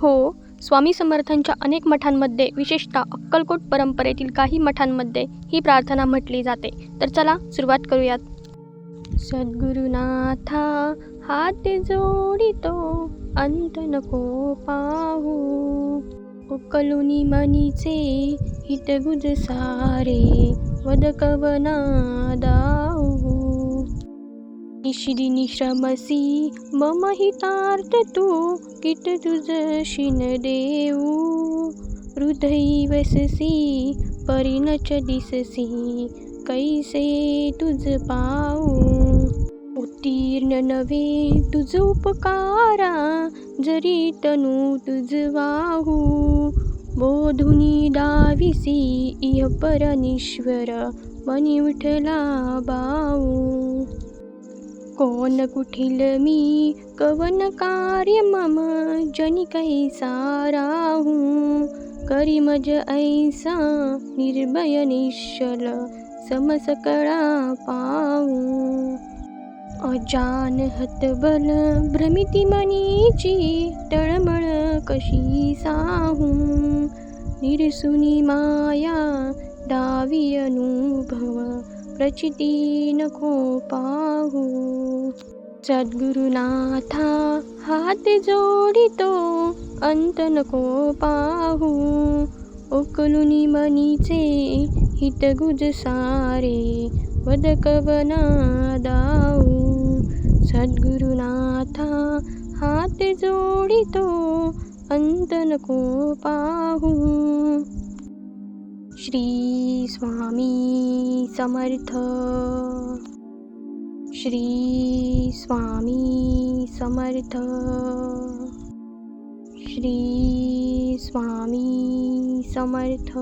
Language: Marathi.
हो, स्वामी समर्थांच्या अनेक मठांमध्ये, विशेषतः अक्कलकोट परंपरेतील काही मठांमध्ये ही प्रार्थना म्हटली जाते. तर चला सुरुवात करूयात. सद्गुरुनाथा हात जोडितो, अंत नको पाहू. उकलुनी मनीचे हितगुज सारे, वद कवना दाऊ. निशिदिनी श्रमसी मम हितार्थ तू, कित तुझशिन देऊ. हृदयी वससी परिणच दिससी, कैसे तुझ पाऊ. उत्तीर्ण नव्हे तुझ उपकारा, जरी तनु तुझ वाहू. बोधुनी दाविसी इह परमेश्वर, मनी विठला बाऊ. कोण कुठील मी कवन कार्य मम, जनी कैसा राहू. करी मज ऐसा निर्भय निश्चल, समसकळा पाहू. अजान हतबल भ्रमिती मनीची, तळमळ कशी साहू. निरसुनी माया दावी अनुभव, प्रचिती नको पाहू. सद्गुरुनाथा हात जोडितो, अंत नको पाहू. उकलुनी मनीचे हितगुज सारे, वद कवना दाऊ. सद्गुरुनाथा हात जोडितो, अंत नको पाहू. श्री स्वामी समर्थ. श्री स्वामी समर्थ. श्री स्वामी समर्थ.